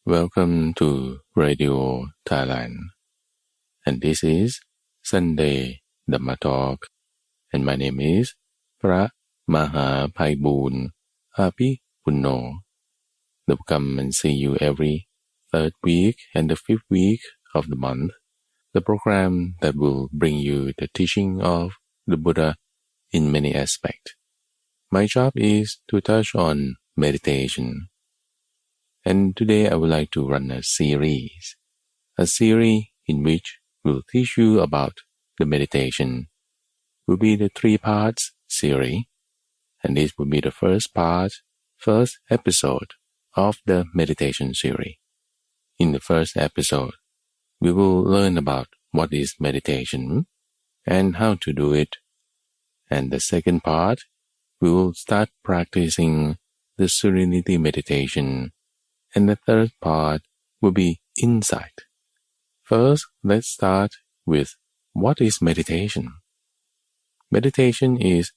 Welcome to Radio Thailand, and this is Sunday Dhamma Talk, and my name is พระมหาไพบูลย์อาภิปุณโญ They'll come and see you every third week and the fifth week of the month, the program that will bring you the teaching of the Buddha in many aspects. My job is to touch on meditation, and today I would like to run a series in which we'll teach you about the meditation. Will be the 3 parts series, and this will be the first episode of the meditation series. In the first episode, we will learn about what is meditation and how to do it. And the second part, we will start practicing the serenity meditation. And the third part will be insight. First, let's start with what is meditation. Meditation is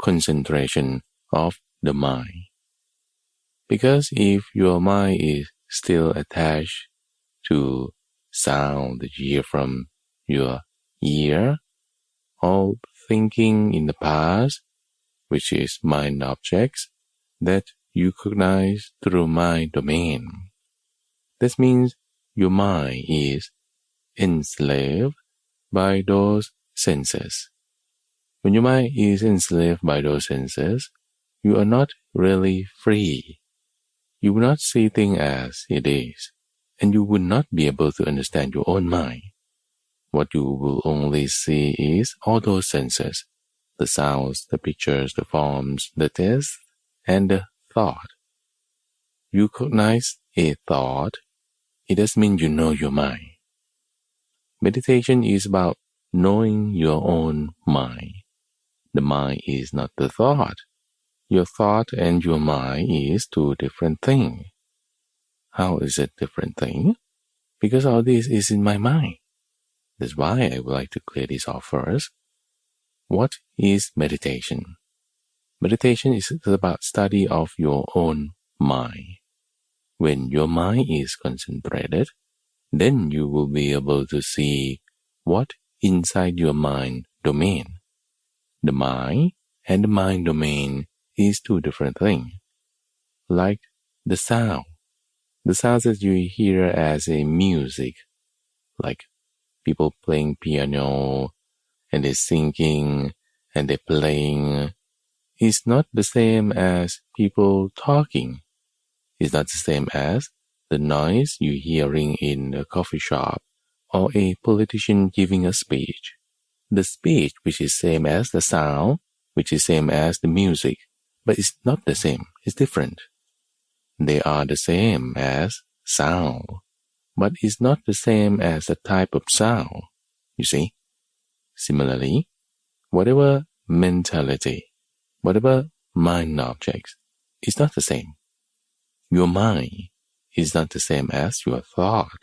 concentration of the mind. Because if your mind is still attached to sound that you hear from your ear, or thinking in the past, which is mind objects that you recognize through mind domain. This means your mind is enslaved by those senses. When your mind is enslaved by those senses, you are not really free. You will not see things as it is, and you will not be able to understand your own mind. What you will only see is all those senses, the sounds, the pictures, the forms, the taste, and the thought. You recognize a thought, it does mean you know your mind. Meditation is about knowing your own mind. The mind is not the thought. Your thought and your mind is 2 different things. How is it different thing? Because all this is in my mind. That's why I would like to clear this off first. What is meditation? Meditation is about study of your own mind. When your mind is concentrated, then you will be able to see what inside your mind domain. The mind and the mind domain is 2 different things. Like the sound that you hear as a music, like people playing piano and they're singing and they're playing, is not the same as people talking. It's not the same as the noise you're hearing in a coffee shop or a politician giving a speech. The speech, which is same as the sound, which is same as the music, but it's not the same, it's different. They are the same as sound, but it's not the same as the type of sound, you see. Similarly, whatever mentality, whatever mind objects, is not the same. Your mind is not the same as your thought.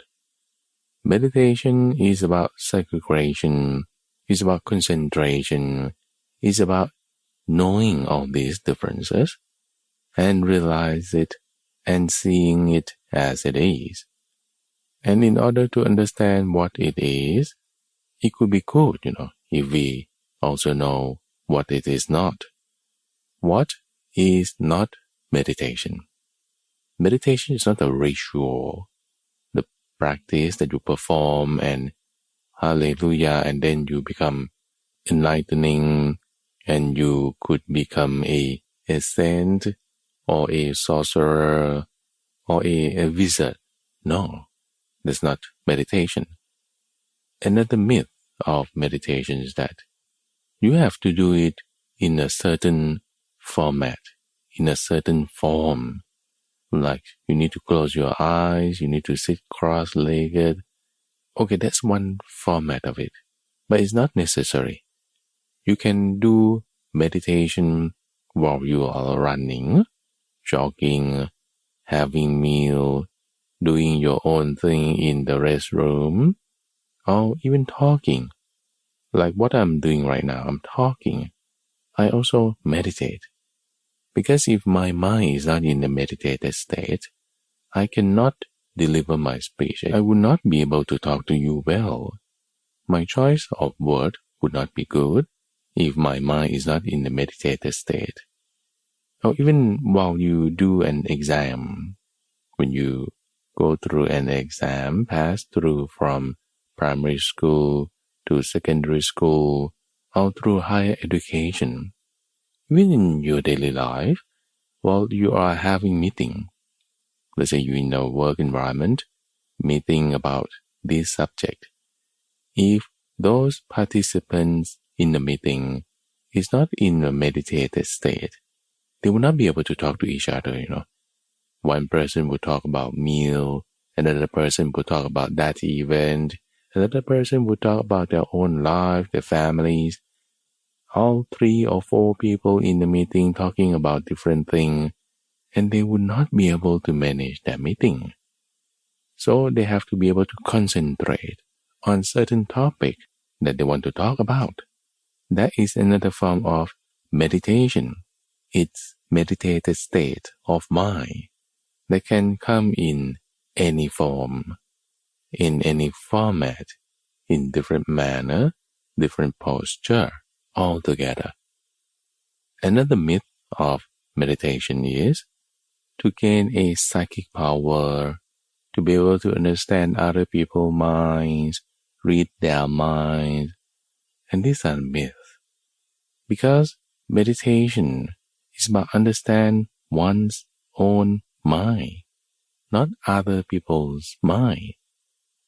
Meditation is about segregation, is about concentration, is about knowing all these differences and realize it and seeing it as it is. And in order to understand what it is, it could be good, if we also know what it is not. What is not meditation? Meditation is not a ritual, the practice that you perform and hallelujah, and then you become enlightening and you could become a saint or a sorcerer or a wizard. No, that's not meditation. Another myth of meditation is that you have to do it in a certain format, in a certain form. Like you need to close your eyes, you need to sit cross-legged. Okay, that's one format of it, but it's not necessary. You can do meditation while you are running, jogging, having meal, doing your own thing in the restroom, or even talking. Like what I'm doing right now, I'm talking. I also meditate. Because if my mind is not in the meditated state, I cannot deliver my speech, I would not be able to talk to you well. My choice of word would not be good if my mind is not in the meditated state. Or even while you do an exam, when you go through an exam, pass through from primary school to secondary school, or through higher education, even in your daily life, while you are having meeting, let's say you're in a work environment, meeting about this subject. If those participants in the meeting is not in a meditated state, they will not be able to talk to each other. One person will talk about meal, another person will talk about that event, another person will talk about their own life, their families. All 3 or 4 people in the meeting talking about different things, and they would not be able to manage that meeting. So they have to be able to concentrate on certain topic that they want to talk about. That is another form of meditation. It's meditated state of mind that can come in any form, in any format, in different manner, different posture, all together. Another myth of meditation is to gain a psychic power, to be able to understand other people's minds, read their minds, and these are myths. Because meditation is about understand one's own mind, not other people's mind.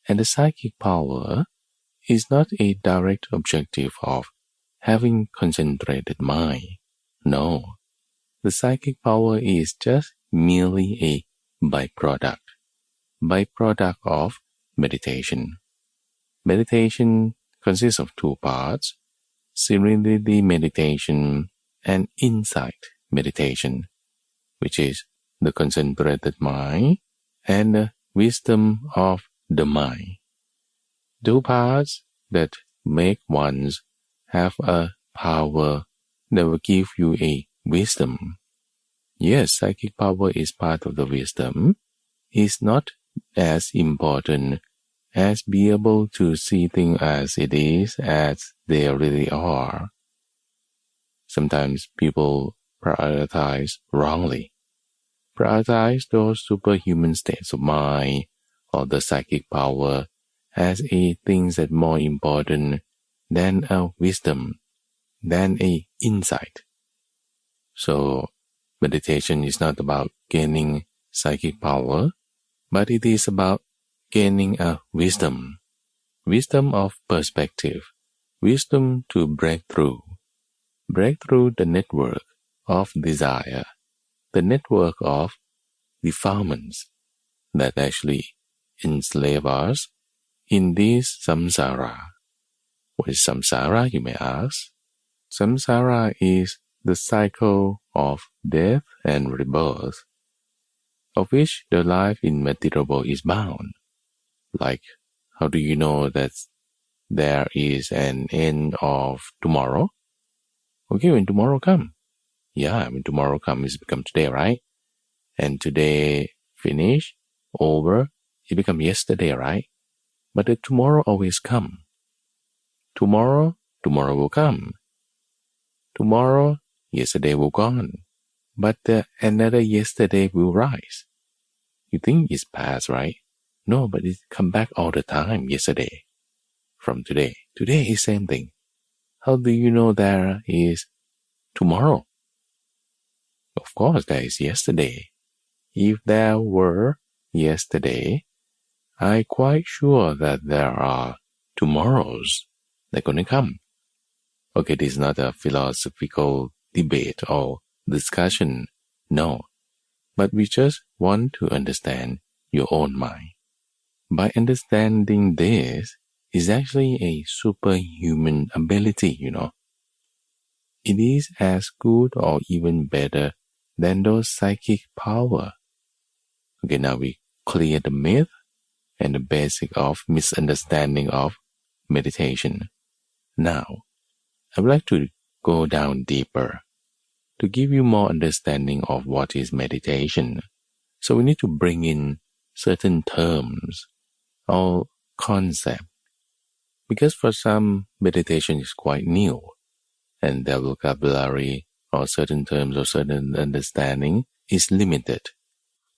And the psychic power is not a direct objective of having concentrated mind. No, the psychic power is just merely a byproduct of meditation. Meditation consists of 2 parts, serenity meditation and insight meditation, which is the concentrated mind and the wisdom of the mind. 2 parts that make ones have a power that will give you a wisdom. Yes, psychic power is part of the wisdom. It's not as important as be able to see things as it is, as they really are. Sometimes people prioritize wrongly. Prioritize those superhuman states of mind or the psychic power as a thing that more important than a wisdom, than a insight. So meditation is not about gaining psychic power, but it is about gaining a wisdom of perspective, wisdom to break through the network of desire, the network of defilements that actually enslave us in this samsara. What is samsara, you may ask? Samsara is the cycle of death and rebirth, of which the life in material world is bound. Like, how do you know that there is an end of tomorrow? Okay, when tomorrow comes. Yeah, when tomorrow comes, it becomes today, right? And today finish, over, it becomes yesterday, right? But the tomorrow always come. Tomorrow will come. Tomorrow, yesterday will gone. But another yesterday will rise. You think it's past, right? No, but it come back all the time, yesterday. From today. Today is same thing. How do you know there is tomorrow? Of course, there is yesterday. If there were yesterday, I'm quite sure that there are tomorrows that are going to come. Okay, this is not a philosophical debate or discussion. No. But we just want to understand your own mind. By understanding this is actually a superhuman ability, It is as good or even better than those psychic power. Okay, now we clear the myth and the basic of misunderstanding of meditation. Now, I would like to go down deeper to give you more understanding of what is meditation. So we need to bring in certain terms or concept. Because for some, meditation is quite new, and their vocabulary or certain terms or certain understanding is limited.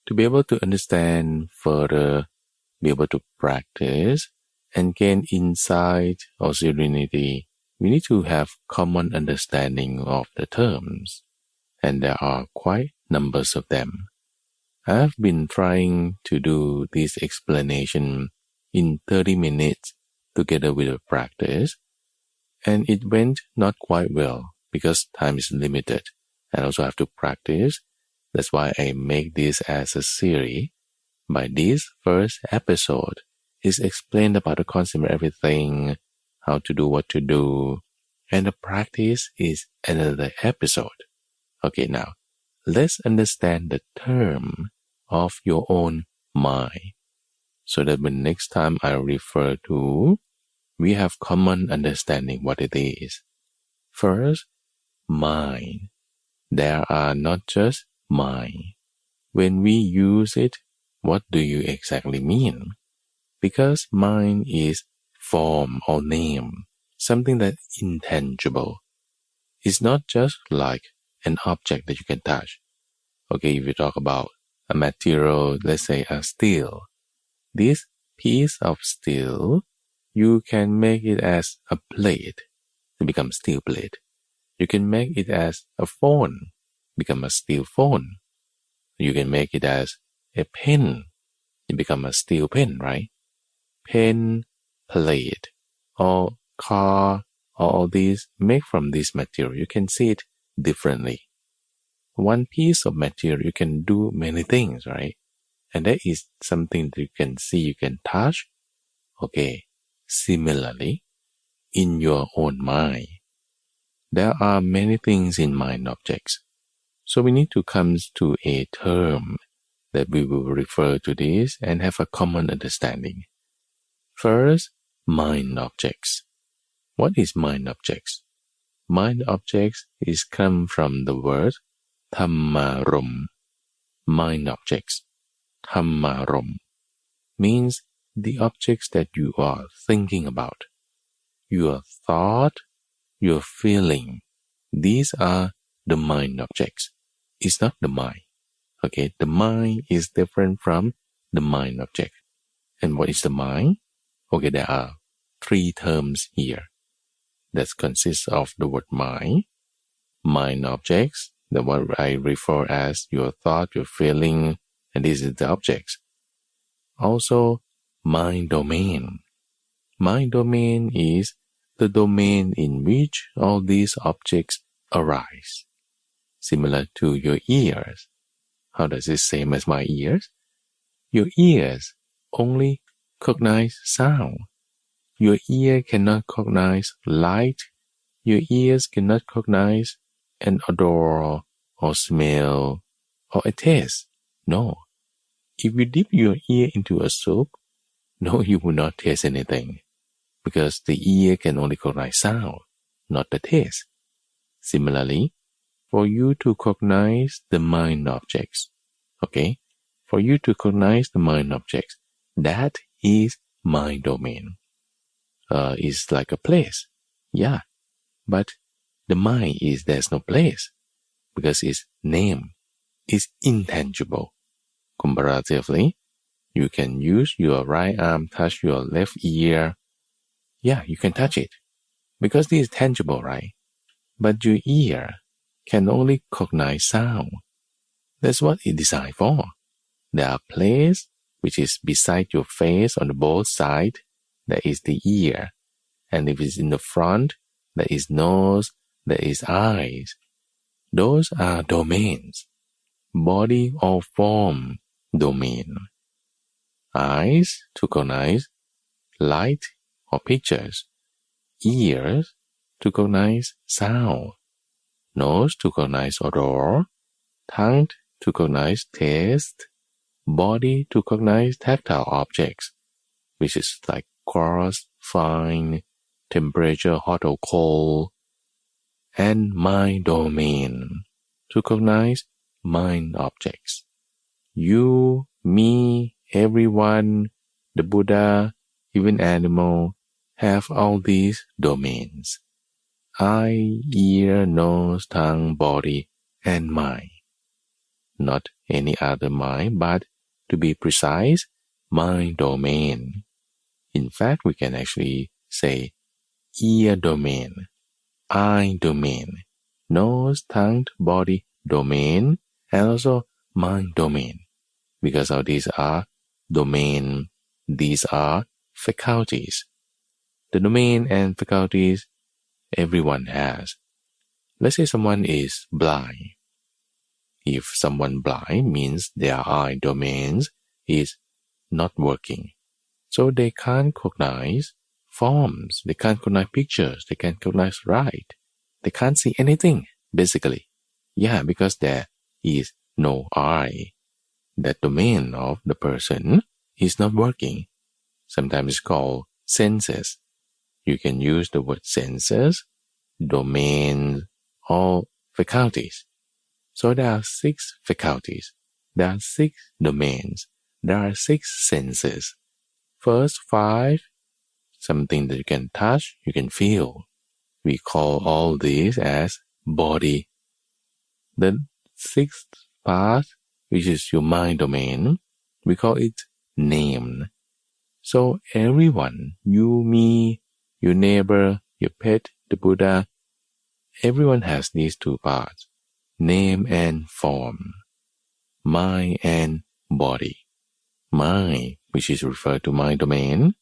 To be able to understand further, be able to practice, and gain insight or serenity, we need to have common understanding of the terms, and there are quite numbers of them. I've been trying to do this explanation in 30 minutes together with a practice, and it went not quite well because time is limited and also have to practice. That's why I make this as a series. By this first episode is explained about the concept of everything, how to do what to do, and the practice is another episode. Okay, now let's understand the term of your own mind, so that when next time I refer to, we have common understanding what it is. First, mind. There are not just mind. When we use it, what do you exactly mean? Because mind is form or name, something that's intangible. It's not just like an object that you can touch. Okay, if you talk about a material, let's say a steel. This piece of steel, you can make it as a plate to become steel plate. You can make it as a phone, become a steel phone. You can make it as a pen, it become a steel pen, right? Pen, plate, or car, all these make from this material. You can see it differently. One piece of material, you can do many things, right? And that is something that you can see, you can touch. Okay, similarly, in your own mind, there are many things in mind objects. So we need to come to a term that we will refer to this and have a common understanding. First, mind objects. What is mind objects? Mind objects is come from the word Dhamma. Mind objects. Dhamma means the objects that you are thinking about. Your thought, your feeling. These are the mind objects. It's not the mind. Okay, the mind is different from the mind object. And what is the mind? Okay, there are three terms here that consists of the word mind objects, the what I refer as your thought, your feeling, and this is the objects. Also, mind domain. Mind domain is the domain in which all these objects arise. Similar to your ears. How does it same as my ears? Your ears only recognize sound. Your ear cannot recognize light. Your ears cannot recognize an odor or smell or a taste. No. If you dip your ear into a soup, no, you will not taste anything, because the ear can only recognize sound, not the taste. Similarly, for you to recognize the mind objects, okay, for you to recognize the mind objects, that is mind domain. It's like a place, yeah, but the mind is there's no place, because its name is intangible. Comparatively, you can use your right arm touch your left ear. Yeah, you can touch it, because this is tangible, right? But your ear can only recognize sound. That's what it's designed for. There are places which is beside your face on the both sides, that is the ear. And if it's in the front, that is nose, that is eyes. Those are domains. Body or form domain. Eyes to recognize light or pictures. Ears to recognize sound. Nose to recognize odor. Tongue to recognize taste. Body to recognize tactile objects, which is like coarse, fine, temperature, hot or cold. And mind domain to recognize mind objects. You, me, everyone, the Buddha, even animal, have all these domains: eye, ear, nose, tongue, body, and mind. Not any other mind, but to be precise, mind domain. In fact, we can actually say ear domain, eye domain, nose, tongue, body domain, and also mind domain. Because all these are domain, these are faculties. The domain and faculties everyone has. Let's say someone is blind. If someone blind means their eye domains is not working. So they can't recognize forms, they can't recognize pictures, they can't recognize light. They can't see anything, basically. Yeah, because there is no eye. That domain of the person is not working. Sometimes it's called senses. You can use the word senses, domain, or faculties. So there are 6 faculties. There are 6 domains. There are 6 senses. First 5, something that you can touch, you can feel. We call all these as body. The 6th part, which is your mind domain, we call it name. So everyone, you, me, your neighbor, your pet, the Buddha, everyone has these 2 parts, name and form, mind and body. Mind, which is referred to mind domain.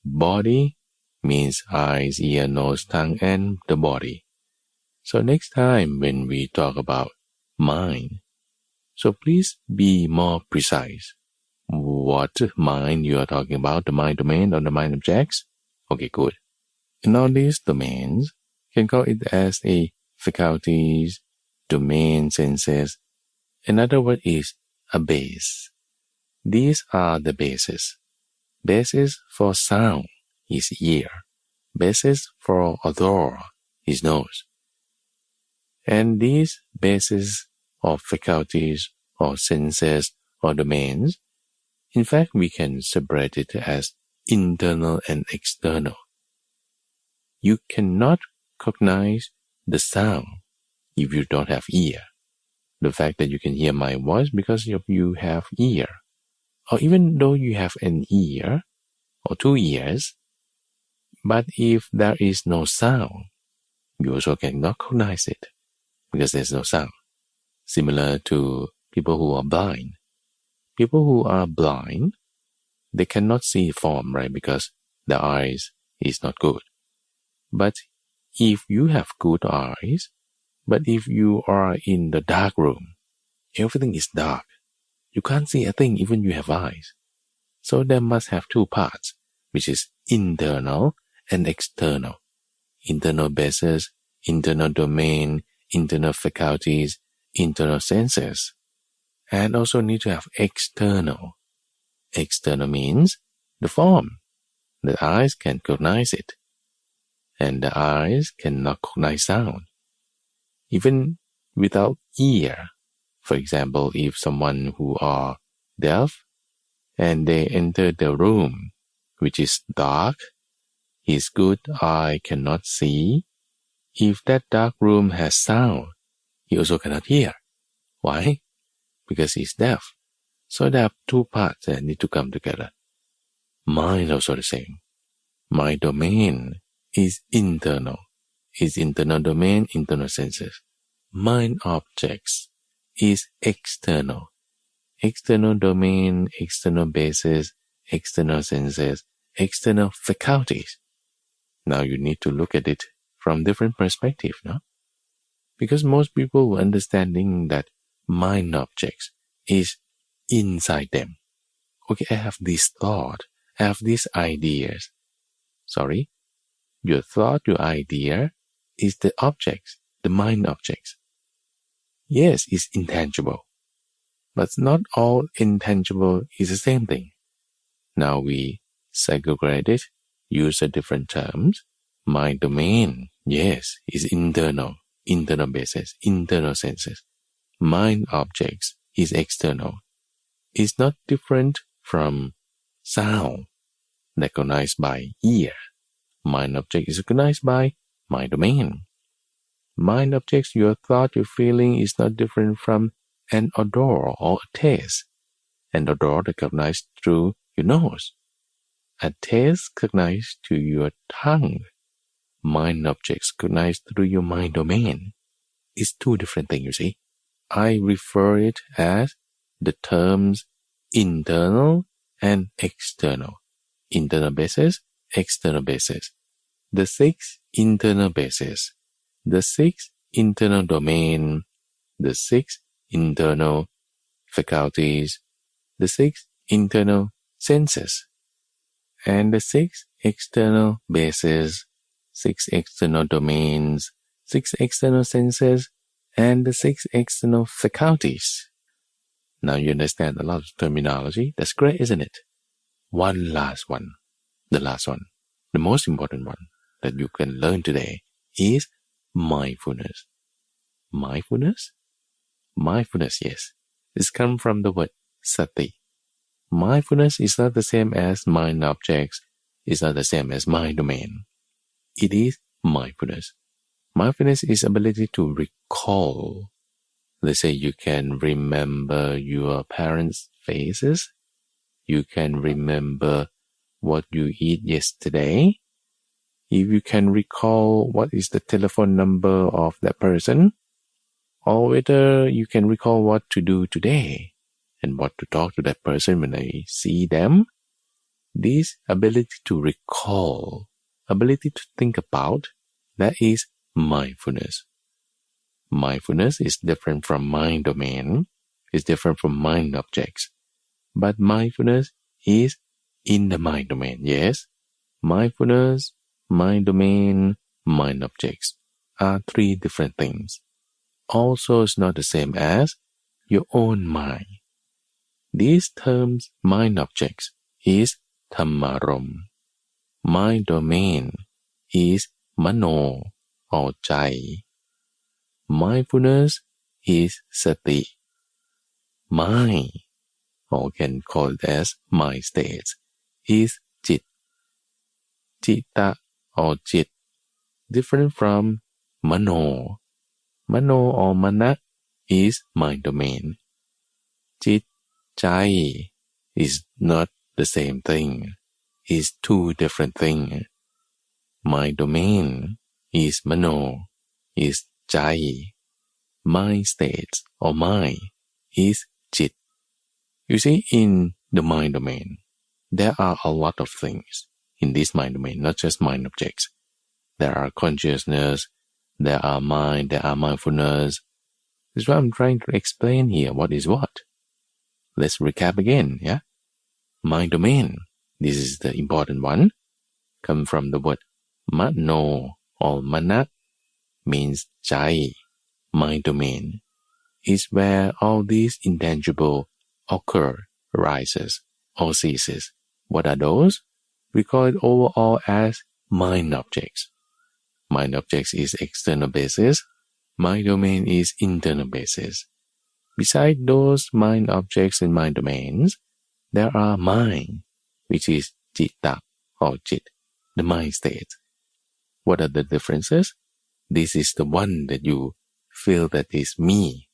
Body means eyes, ear, nose, tongue, and the body. So next time when we talk about mind, so please be more precise. What mind you are talking about, the mind domain or the mind objects? Okay, good. In all these domains, you can call it as a faculties, domain, senses. Another word is a base. These are the bases. Basis for sound is ear. Basis for odor is nose. And these bases of faculties or senses or domains, in fact, we can separate it as internal and external. You cannot recognize the sound if you don't have ear. The fact that you can hear my voice because you have ear. Or even though you have an ear or 2 ears, but if there is no sound, you also cannot recognize it because there's no sound. Similar to people who are blind. People who are blind, they cannot see form, right? Because their eyes is not good. But if you have good eyes, but if you are in the dark room, everything is dark. You can't see a thing even you have eyes. So there must have 2 parts, which is internal and external. Internal bases, internal domain, internal faculties, internal senses. And also need to have external. External means the form. The eyes can recognize it. And the eyes cannot recognize sound. Even without ear. For example, if someone who are deaf and they enter the room, which is dark, his good eye cannot see. If that dark room has sound, he also cannot hear. Why? Because he's deaf. So there are 2 parts that need to come together. Mind also the same. My domain is internal. Is internal domain, internal senses. Mind objects is external. External domain, external bases, external senses, external faculties. Now you need to look at it from different perspective, no? Because most people were understanding that mind objects is inside them. Okay, I have this thought, I have these ideas. Sorry, your thought, your idea is the objects, the mind objects. Yes, it's intangible, but not all intangible is the same thing. Now we segregate it, use a different terms. Mind domain, yes, is internal basis, internal senses. Mind objects is external. It's not different from sound recognized by ear. Mind object is recognized by mind domain. Mind objects, your thought, your feeling is not different from an odor or a taste. An odor recognized through your nose. A taste recognized to your tongue. Mind objects recognized through your mind domain. It's two different things, you see. I refer it as the terms internal and external. Internal basis, external basis. The 6 internal basis. The 6 internal domain. The 6 internal faculties. The 6 internal senses. And the 6 external bases. 6 external domains. 6 external senses. And the 6 external faculties. Now you understand a lot of terminology. That's great, isn't it? One last one. The last one. The most important one that you can learn today is mindfulness. Mindfulness? Mindfulness, yes. It's come from the word sati. Mindfulness is not the same as mind objects. It's not the same as mind domain. It is mindfulness. Mindfulness is ability to recall. Let's say you can remember your parents' faces. You can remember what you eat yesterday. If you can recall what is the telephone number of that person, or whether you can recall what to do today and what to talk to that person when I see them, this ability to recall, ability to think about, that is mindfulness. Mindfulness is different from mind domain, is different from mind objects. But mindfulness is in the mind domain, yes. Mindfulness, mind domain, mind objects are 3 different things. Also, it's not the same as your own mind. These terms, mind objects, is Dhammarom. Mind domain is Mano or Chai. Mindfulness is Sati. Mind, or can call it as mind states, is Chit. Chitta or Chit, different from Mano. Mano or Mana is mind domain. Chit, Chai is not the same thing. It's 2 different things. Mind domain is Mano, is Chai. Mind states or mind is Chit. You see, in the mind domain, there are a lot of things in this mind domain, not just mind objects. There are consciousness, there are mind, there are mindfulness. This is what I'm trying to explain here. What is what? Let's recap again, yeah? Mind domain, this is the important one, come from the word mano or mana, means chai. Mind domain is where all these intangible occur, arises, or ceases. What are those? We call it overall as mind objects. Mind objects is external basis. Mind domain is internal basis. Besides those mind objects and mind domains, there are mind, which is citta or chit, the mind state. What are the differences? This is the one that you feel that is me.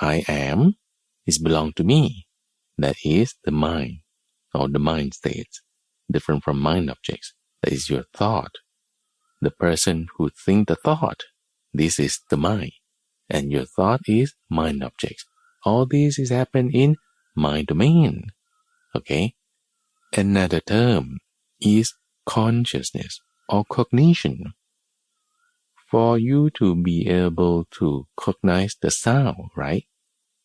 I am is belong to me. That is the mind or the mind state, different from mind objects. That is your thought. The person who thinks the thought, this is the mind. And your thought is mind objects. All this is happen in mind domain. Okay? Another term is consciousness or cognition. For you to be able to cognize the sound, right?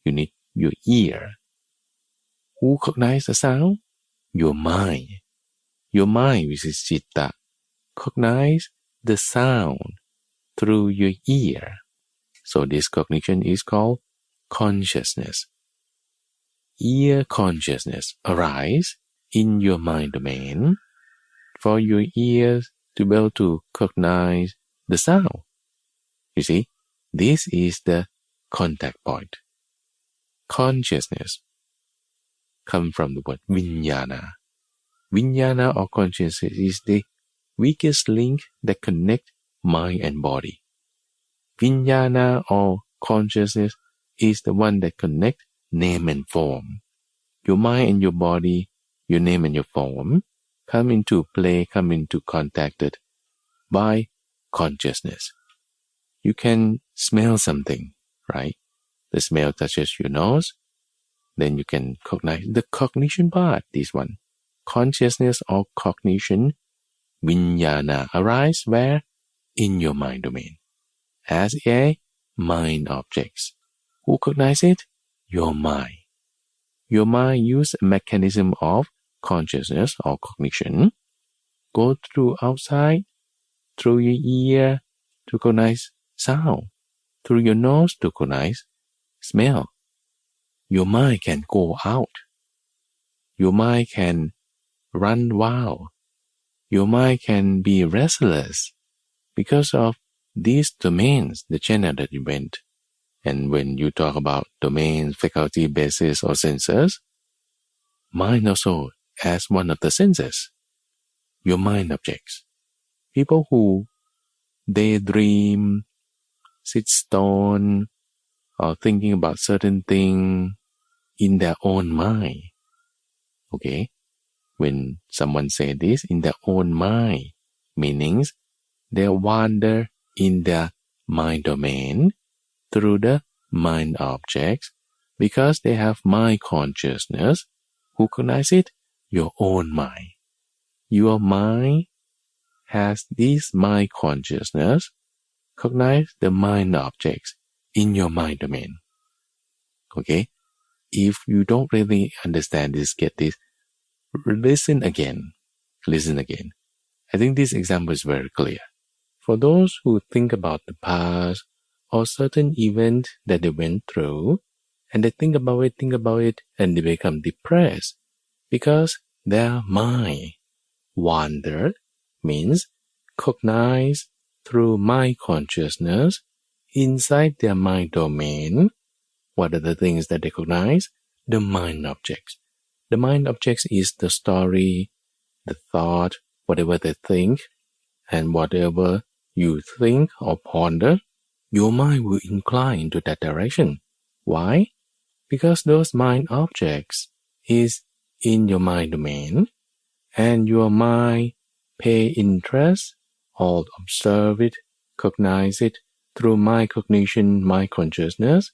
You need your ear. Who cognize the sound? Your mind. Your mind, which is citta, cognize the sound through your ear. So this cognition is called consciousness. Ear consciousness arise in your mind domain for your ears to be able to cognize the sound. You see, this is the contact point. Consciousness. come from the word vinyana. Vinyana or consciousness is the weakest link that connects mind and body. Vinyana or consciousness is the one that connects name and form. Your mind and your body, your name and your form, come into play, come into contact by consciousness. You can smell something, right? The smell touches your nose, then you can cognize the cognition part, this one. Consciousness or cognition, vinyana, arise where? In your mind domain. As a mind objects. Who cognize it? Your mind. Your mind use a mechanism of consciousness or cognition, go through outside, through your ear to cognize sound, through your nose to cognize smell. Your mind can go out. Your mind can run wild. Your mind can be restless because of these domains, the channel that you went. And when you talk about domains, faculty, basis, or senses, mind also as one of the senses. Your mind objects. People who daydream, sit stone, or thinking about certain thing in their own mind. Okay? When someone say this, in their own mind, meanings they wander in their mind domain through the mind objects because they have mind consciousness. Who cognize it? Your own mind. Your mind has this mind consciousness, cognize the mind objects in your mind domain. Okay? If you don't really understand this, get this, listen again. Listen again. I think this example is very clear. For those who think about the past or certain event that they went through, and they think about it, and they become depressed because their mind wandered, means cognize through mind consciousness inside their mind domain. What are the things that they cognize? The mind objects. The mind objects is the story, the thought, whatever they think, and whatever you think or ponder, your mind will incline into that direction. Why? Because those mind objects is in your mind domain, and your mind pay interest or observe it, cognize it through mind cognition, mind consciousness.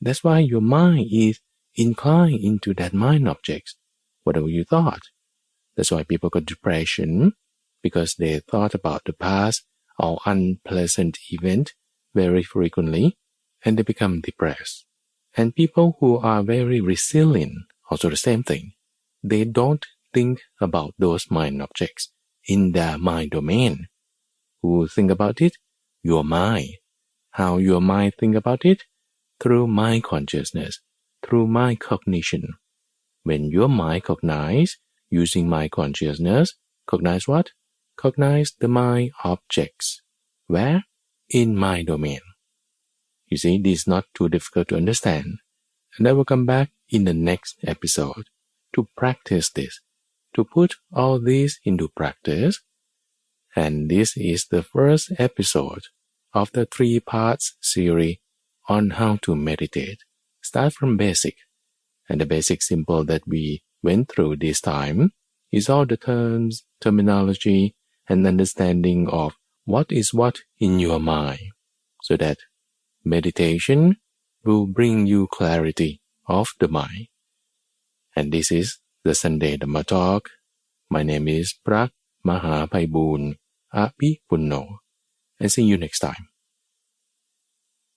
That's why your mind is inclined into that mind objects, whatever you thought. That's why people got depression, because they thought about the past or unpleasant event very frequently, and they become depressed. And people who are very resilient, also the same thing. They don't think about those mind objects in their mind domain. Who think about it? Your mind. How your mind think about it? Through mind consciousness, through mind cognition. When your mind cognize, using mind consciousness, cognize what? Cognize the mind objects. Where? In mind domain. You see, this is not too difficult to understand. And I will come back in the next episode to practice this, to put all this into practice. And this is the first episode of the 3 parts series on how to meditate. Start from basic. And the basic simple that we went through this time is all the terms, terminology, and understanding of what is what in your mind, so that meditation will bring you clarity of the mind. And this is the Sunday Dhamma Talk. My name is พระมหาไพบูลย์ Apipunno. And see you next time.